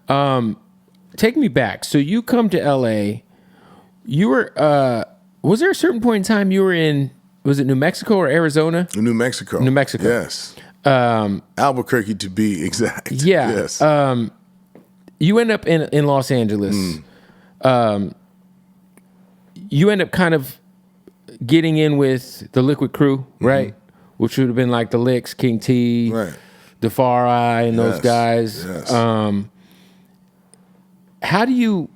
Take me back. So you come to LA. You were. Was there a certain point in time you were in? Was it New Mexico or Arizona? New Mexico. New Mexico. Yes. Albuquerque to be exact. Yeah. Yes. You end up in Los Angeles. You end up kind of getting in with the Liquid Crew, right? Which would have been like the Licks, King T, right. the Far Eye, and those guys. Yes. How do you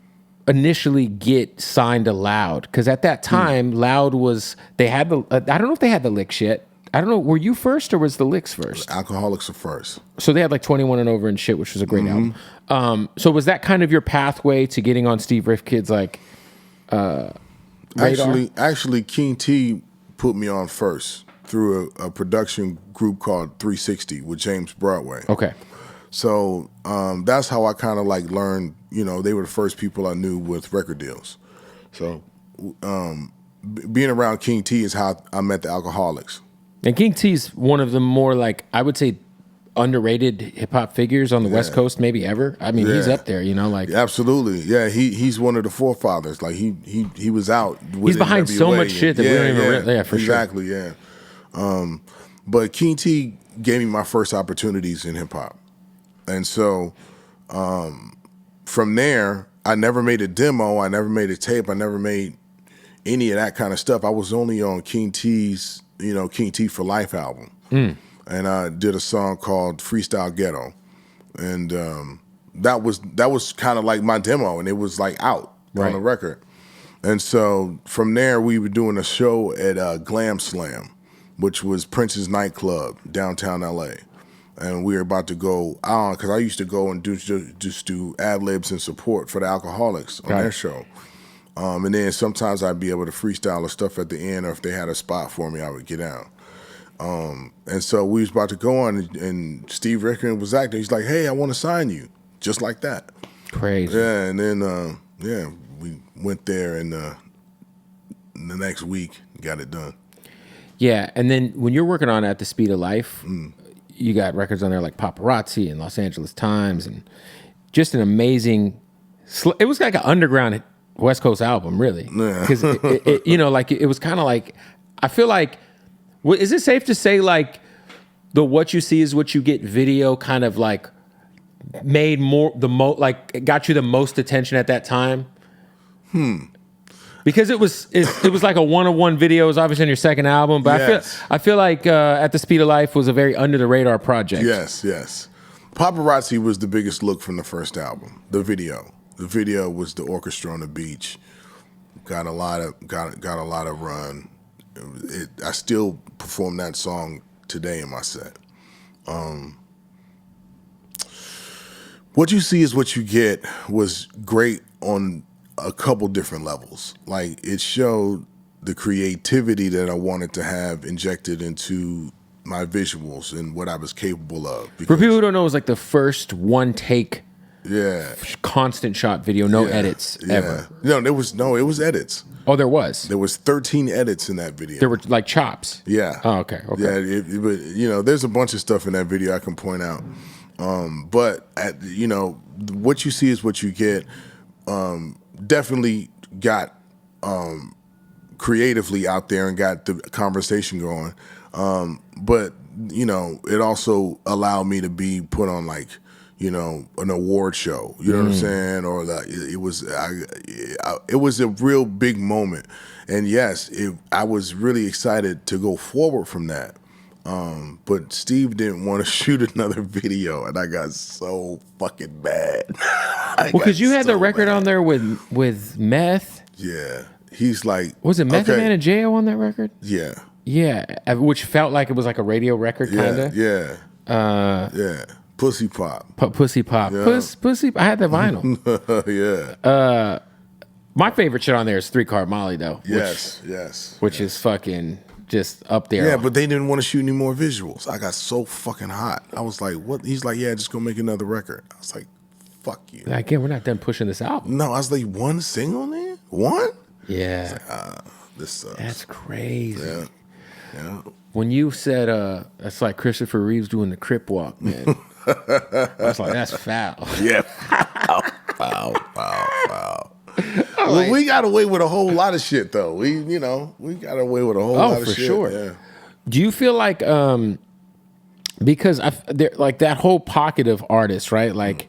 initially get signed to Loud? Because at that time, Loud was, they had the, I don't know if they had the Licks yet. I don't know, were you first or was the Licks first? Alcoholics are first. So they had like 21 and Over and shit, which was a great album. So was that kind of your pathway to getting on Steve Rifkin's like radar? Actually, King T put me on first through a production group called 360 with James Broadway. Okay. So that's how I kind of like learned, you know, they were the first people I knew with record deals. So being around King T is how I met the Alcoholics. And King T's one of the more like, I would say, underrated hip hop figures on the West Coast, maybe ever. I mean, he's up there, you know, like absolutely, yeah. He's one of the forefathers. Like he was out. He's behind NWA so much shit that we don't even. Yeah, for exactly, sure. Yeah. But King T gave me my first opportunities in hip hop, and so from there, I never made a demo. I never made a tape. I never made any of that kind of stuff. I was only on King T's, you know, King T for Life album. And I did a song called Freestyle Ghetto. And that was kind of like my demo, and it was like out on the record. And so from there, we were doing a show at Glam Slam, which was Prince's nightclub, downtown LA. And we were about to go on, because I used to go and just do ad-libs and support for the Alcoholics on their show. And then sometimes I'd be able to freestyle or stuff at the end, or if they had a spot for me, I would get out. And so we was about to go on, and Steve Rifkin was acting. He's like, "Hey, I want to sign you," just like that. Crazy. Yeah, and then we went there, and the next week got it done. Yeah, and then when you're working on At the Speed of Life, you got records on there like Paparazzi and Los Angeles Times, and just an amazing. It was like an underground West Coast album, really, because you know, like it was kind of like, I feel like. Is it safe to say like the What You See Is What You Get video kind of like made like got you the most attention at that time? Because it was like a one-on-one video. It was obviously on your second album, but I feel like At the Speed of Life was a very under the radar project. Yes. Paparazzi was the biggest look from the first album. The video was the orchestra on the beach. Got a lot of run. I still perform that song today in my set. What You See Is What You Get was great on a couple different levels. Like, it showed the creativity that I wanted to have injected into my visuals and what I was capable of. For people who don't know, it was like the first one take, constant shot video, no edits ever. It was edits. Oh, there was. There was 13 edits in that video. There were like chops. Yeah. Oh, okay. Yeah, but you know, there's a bunch of stuff in that video I can point out. But you know, What You See Is What You Get. Definitely got creatively out there and got the conversation going. But you know, it also allowed me to be put on like, you know, an award show. You know what I'm saying? Or like, it was a real big moment. And yes, I was really excited to go forward from that. But Steve didn't want to shoot another video, and I got so fucking mad. Well, because you had the record on there with Meth. Yeah, he's like, was it Method Man and J.O. on that record? Yeah, which felt like it was like a radio record, kind of. Yeah. Pussy Pop. Pussy Pop. Yeah. Pussy. I had the vinyl. Yeah. My favorite shit on there is 3 Card Molly, though. Which is fucking just up there. Yeah, but they didn't want to shoot any more visuals. I got so fucking hot. I was like, what? He's like, yeah, just go make another record. I was like, fuck you. Again, we're not done pushing this album. No, I was like, one single, man? One? Yeah. Like, this sucks. That's crazy. Yeah. When you said, that's like Christopher Reeves doing the Crip Walk, man. I was like, that's foul. Yeah. we got away with a whole lot of shit though. We got away with a whole lot of for shit. Sure. Yeah. Do you feel like because there like that whole pocket of artists, right? Like,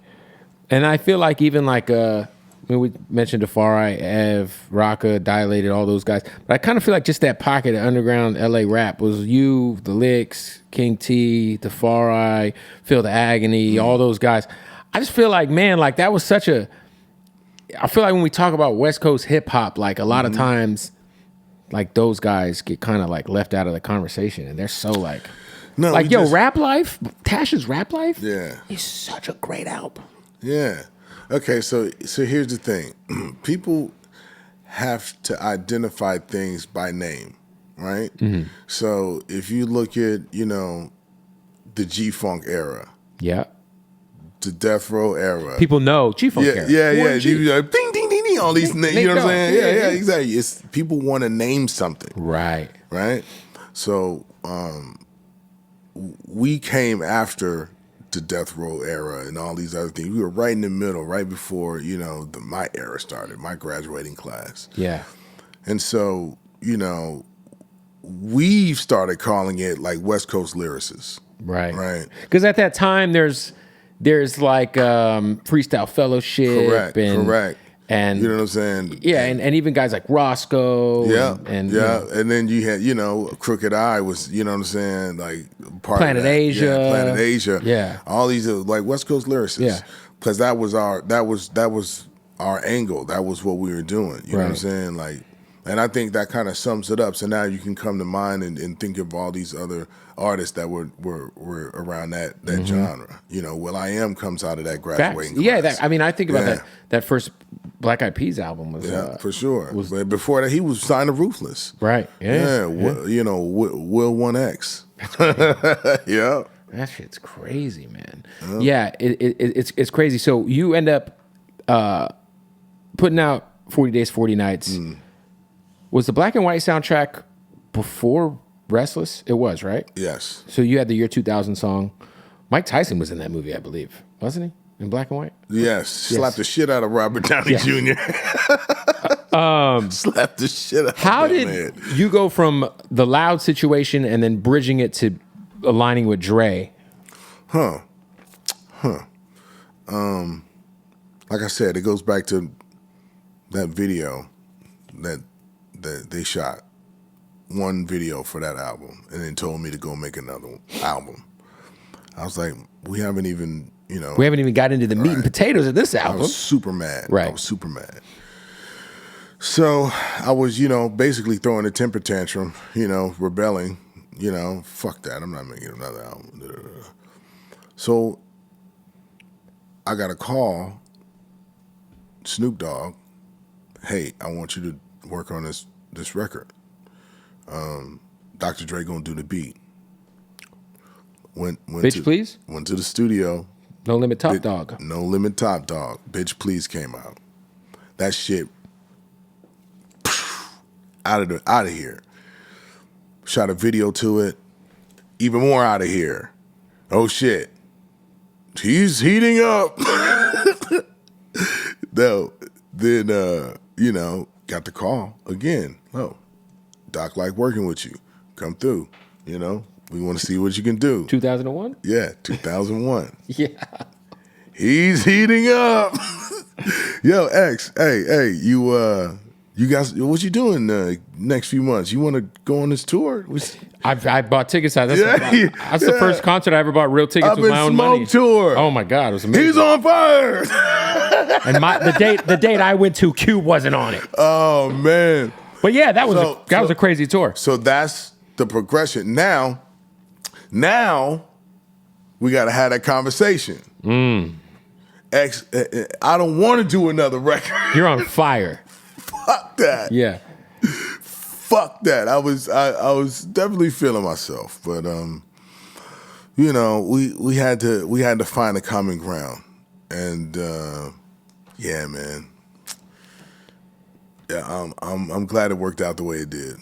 and I feel like even like when we mentioned Defari, Ev, Rocka, Dilated, all those guys, but I kind of feel like just that pocket of underground LA rap was you, the Licks, King T, Defari, Feel the Agony, all those guys. I just feel like, man, like that was such a. I feel like when we talk about West Coast hip hop, like a lot of times, like those guys get kind of like left out of the conversation, and they're so like. No, like, yo, Rap Life, Tash's Rap Life, yeah, is such a great album. Yeah. Okay, so here's the thing. People have to identify things by name, right? Mm-hmm. So if you look at, the G-Funk era, yeah, the Death Row era. People know G-Funk era. Yeah. You like, ding, ding, ding, ding, all these names, you know what I'm saying? Yeah, exactly. It's people want to name something. Right. So we came after the Death Row era and all these other things. We were right in the middle, right before, my era started, my graduating class. Yeah. And so, we've started calling it like West Coast lyricists. Right. Because at that time, there's like Freestyle Fellowship. Correct. And you know what I'm saying? Yeah, and even guys like Roscoe. And then you had, Crooked Eye was, you know what I'm saying, like part Planet of that. Asia. Yeah, Planet Asia. Yeah. All these like West Coast lyricists. Yeah. Because that was our angle. That was what we were doing. You know what I'm saying? Like, and I think that kind of sums it up. So now you can come to mind and think of all these other artists that were around that genre. will.i.am comes out of that graduating class. Yeah, I think about that first Black Eyed Peas album was for sure. But before that, he was signed to Ruthless. Right. Yeah. Will 1X. Yeah. That shit's crazy, man. Yeah, it's crazy. So you end up putting out 40 Days, 40 Nights. Was the Black and White soundtrack before Restless? It was, right? Yes. So you had the year 2000 song. Mike Tyson was in that movie, I believe. Wasn't he? In Black and White? Yes. Slapped the shit out of Robert Downey Jr. Slapped the shit out How of that did man. you go from the Loud situation and then bridging it to aligning with Dre? Like I said, it goes back to that video that they shot. One video for that album and then told me to go make another album. I was like, we haven't even got into the meat and potatoes of this album. I was super mad. Right. I was super mad. So I was, basically throwing a temper tantrum, rebelling, fuck that. I'm not making another album. So I got a call, Snoop Dogg, hey, I want you to work on this record. Dr. Dre gonna do the beat. Bitch Please? Went to the studio. No Limit Top Dog. No Limit Top Dog. Bitch Please came out. That shit out of here. Shot a video to it. Even more out of here. Oh shit. He's heating up. No. Then got the call again. Oh, Doc like working with you. Come through. We want to see what you can do. 2001? Yeah, 2001. Yeah. He's heating up. Yo, X, hey, you guys, what you doing next few months? You want to go on this tour? I bought tickets. That's the first concert I ever bought real tickets with my own money. Tour. Oh my God, it was amazing. He's on fire. And the date I went to, Cube wasn't on it. Oh man. But yeah, that was a crazy tour. So that's the progression. Now we got to have that conversation. X, I don't want to do another record. You're on fire. Fuck that. Yeah. Fuck that. I was definitely feeling myself, but we had to find a common ground, and yeah, man. Yeah, I'm glad it worked out the way it did.